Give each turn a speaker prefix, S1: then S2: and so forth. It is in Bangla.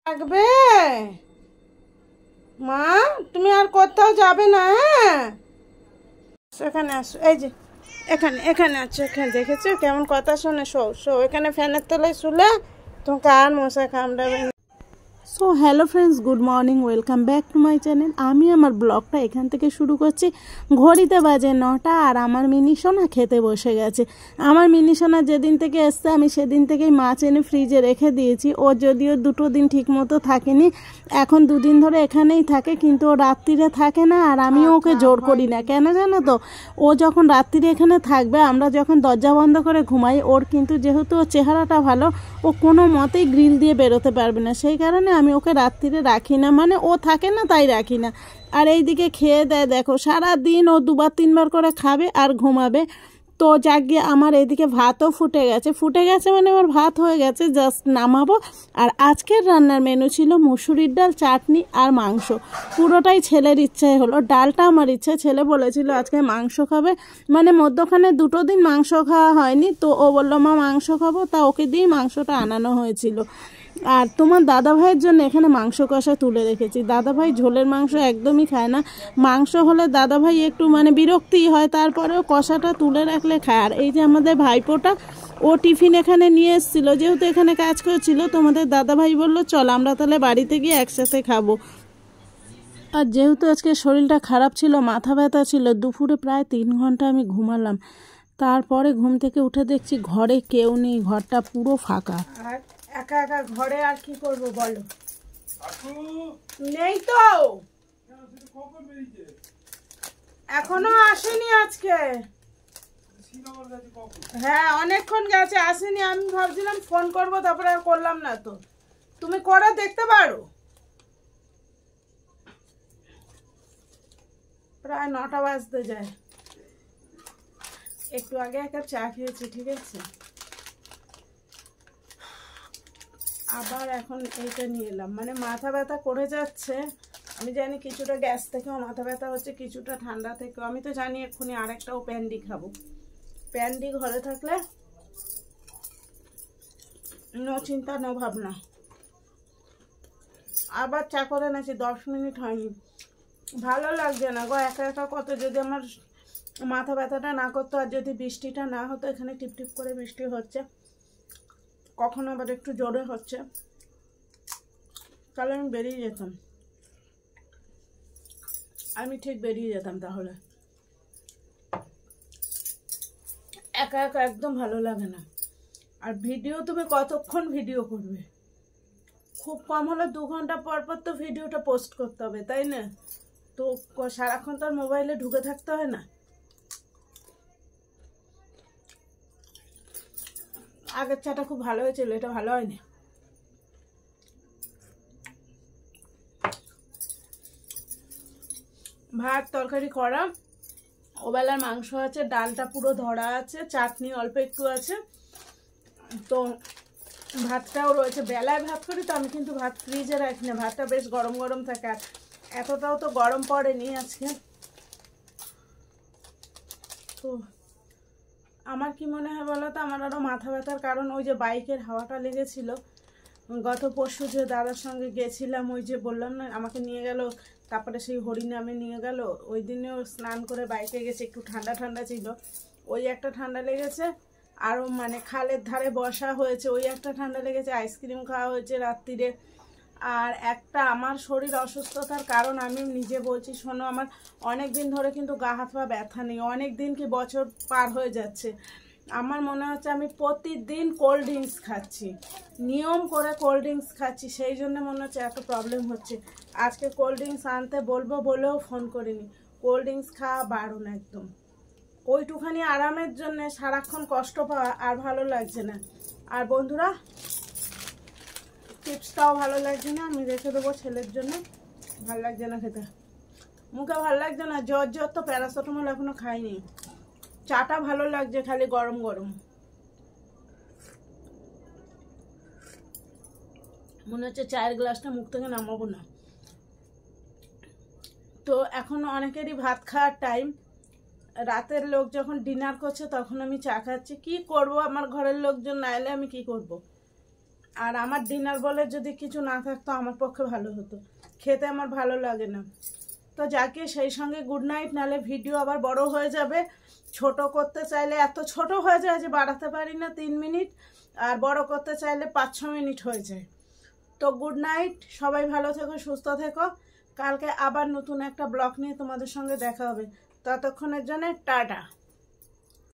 S1: লাগবে মা, তুমি আর কোথাও যাবে না? হ্যাঁ, এখানে আসো, এই যে এখানে এখানে আছো, এখানে দেখেছো কেমন কথা শোনে? শো শো, এখানে ফ্যানের তলায় শুলে তোমাকে আর মশা কামড়াবে না। So hello friends, good morning, welcome back to my channel. আমি আমার ব্লগটা এখান থেকে শুরু করছি। ঘড়িতে বাজে 9টা আর আমার মিনি সোনা খেতে বসে গেছে। আমার মিনি সোনা যেদিন থেকে এসছে আমি সেদিন থেকেই মাছ এনে ফ্রিজে রেখে দিয়েছি। ও যদিও 2 দিন ঠিক মতো থাকেনি, এখন 2 দিন ধরে এখানেই থাকে, কিন্তু ও রাত্রিরে থাকে না আর আমিও ওকে জোর করি না। কেন জানো তো? ও যখন রাত্রিরে এখানে থাকবে, আমরা যখন দরজা বন্ধ করে ঘুমাই, ওর কিন্তু যেহেতু ওর চেহারাটা ভালো, ও কোনো মতেই গ্রিল দিয়ে বেরোতে পারবে না। সেই কারণে আমি ওকে রাত্রিরে রাখি না, মানে ও থাকে না তাই রাখি না। আর এইদিকে খেয়ে দেয় দেখো, সারাদিন ও 2-3 বার করে খাবে আর ঘুমাবে। তো যাক গিয়ে আমার এইদিকে ভাতও ফুটে গেছে মানে আমার ভাত হয়ে গেছে, জাস্ট নামাবো। আর আজকের রান্নার মেনু ছিল মুসুরির ডাল, চাটনি আর মাংস। পুরোটাই ছেলের ইচ্ছায় হলো, ডালটা আমার ইচ্ছে। ছেলে বলেছিল আজকে মাংস খাবে, মানে মধ্যখানে 2 দিন মাংস খাওয়া হয়নি, তো ও বললো মা মাংস খাবো, তা ওকে দিয়েই মাংসটা আনানো হয়েছিল। আর তোমার দাদাভাইয়ের জন্য এখানে মাংস কষা তুলে রেখেছি। দাদাভাই ঝোলের মাংস একদমই খায় না। মাংস হলে দাদাভাই একটু মানে বিরক্তি হয়, তারপরেও কষাটা তুলে রাখলে খায়। আর এই যে আমাদের ভাইপোটা, ও টিফিন এখানে নিয়ে এসেছিলো, যেহেতু এখানে কাজ করছিল, তোমাদের দাদাভাই বললো চল আমরা তাহলে বাড়িতে গিয়ে একসাথে খাবো। আর যেহেতু আজকে শরীরটা খারাপ ছিল, মাথা ব্যথা ছিল, দুপুরে প্রায় 3 ঘন্টা আমি ঘুমালাম। তারপরে ঘুম থেকে উঠে দেখছি ঘরে কেউ নেই, ঘরটা পুরো ফাঁকা। আর একা একা ঘরে আর কি করব বলো? নেই তো, এখনো আসেনি আজকে। হ্যাঁ অনেকক্ষণ গেছে, আসেনি। আমি ভাবছিলাম ফোন করব, তারপরে আর করলাম না। তো তুমি করে দেখতে পারো। প্রায় 9টা বাজতে যায়। একটু আগে একটা চা খেয়েছি, ঠিক আছে। আবার এখন এইটা নিয়ে এলাম, মানে মাথা ব্যথা করে যাচ্ছে। আমি জানি কিছুটা গ্যাস থেকেও মাথা ব্যথা হচ্ছে, কিছুটা ঠান্ডা থেকেও। আমি তো জানি এক্ষুনি আরেকটাও প্যান্ডি খাবো। প্যান্ডি ঘরে থাকলে নো চিন্তা নো ভাবনা। আবার চা করে নাছি, 10 মিনিট হয়নি। ভালো লাগছে না গো একা একা কত। যদি আমার মাথা ব্যথাটা না করতো, আর যদি বৃষ্টিটা না হতো, এখানে টিপটিপ করে বৃষ্টি হচ্ছে, কখনো আবার একটু জোরে হচ্ছে, তাহলে আমি বেরিয়ে যেতাম। আমি ঠিক বেরিয়ে যেতাম তাহলে। একা একা একদম ভালো লাগে না। আর ভিডিও তুমি কতক্ষণ ভিডিও করবে? খুব কম হলে 2 ঘন্টা পর পর তো ভিডিওটা পোস্ট করতে হবে, তাই না? তো সারাক্ষণ তো আর মোবাইলে ঢুকে থাকতে হয় না। আগের চাটা খুব ভালো হয়েছিল, এটা ভালো হয়নি। ভাত তরকারি করা, ওবেলার মাংস আছে, ডালটা পুরো ধরা আছে, চাটনি অল্প একটু আছে, তো ভাতটাও রয়েছে। বেলায় ভাত করি তো আমি, কিন্তু ভাত ফ্রিজে রাখি না, ভাতটা বেশ গরম গরম থাকে। আর এতটাও তো গরম পড়েনি আজকে। তো আমার কি মনে হয় বলো তো, আমার আরও মাথা ব্যথার কারণ ওই যে বাইকের হাওয়াটা লেগেছিল। গত পরশু যে দাদার সঙ্গে গেছিলাম, ওই যে বললাম না আমাকে নিয়ে গেল, তারপরে সেই হরিনামে নিয়ে গেল, ওই দিনেও স্নান করে বাইকে গেছে, একটু ঠান্ডা ঠান্ডা ছিল, ওই একটা ঠান্ডা লেগেছে। আরও মানে খালের ধারে বসা হয়েছে, ওই একটা ঠান্ডা লেগেছে। আইসক্রিম খাওয়া হয়েছে রাত্রিরে। আর একটা আমার শরীর অসুস্থতার কারণ আমি নিজে বলছি, শোনো, আমার অনেক দিন ধরে কিন্তু গা হাত পা ব্যথা নেই, অনেক দিন কি বছর পার হয়ে যাচ্ছে। আমার মনে হচ্ছে আমি প্রতিদিন কোল্ড ড্রিঙ্কস খাচ্ছি, নিয়ম করে কোল্ড ড্রিঙ্কস খাচ্ছি, সেই জন্য মনে হচ্ছে এত প্রবলেম হচ্ছে। আজকে কোল্ড ড্রিঙ্কস আনতে বলবো বলেও ফোন করিনি। কোল্ড ড্রিঙ্কস খাওয়া বারণ একদম। ওইটুখানি আরামের জন্য সারাক্ষণ কষ্ট পাওয়া আর ভালো লাগছে না। আর বন্ধুরা, চিপসটাও ভালো লাগছে না, আমি রেখে দেবো ছেলের জন্য। ভালো লাগছে না খেতে, মুখে ভালো লাগছে না। জ্বর জ্বর তো প্যারাসিটামল এখনো খাইনি। চাটা ভালো লাগছে, খালি গরম গরম। মনে হচ্ছে চায়ের গ্লাসটা মুখ থেকে নামাবো না। তো এখন অনেকেরই ভাত খাওয়ার টাইম। রাতের লোক যখন ডিনার করছে তখন আমি চা খাচ্ছি। কি করব, আমার ঘরের লোকজন না এলে আমি কি করব? আর আমার ডিনার বলে যদি কিছু না থাকতো আমার পক্ষে ভালো হতো, খেতে আমার ভালো লাগে না। তো যাকে সেই সঙ্গে গুড নাইট, নাহলে ভিডিও আবার বড় হয়ে যাবে। ছোট করতে চাইলে এত ছোট হয়ে যায় যে বাড়াতে পারি না 3 মিনিট, আর বড় করতে চাইলে 5-6 মিনিট হয়ে যায়। তো গুড নাইট, সবাই ভালো থেকো, সুস্থ থেকো। কালকে আবার নতুন একটা ব্লগ নিয়ে তোমাদের সঙ্গে দেখা হবে। ততক্ষণের জন্য টাটা।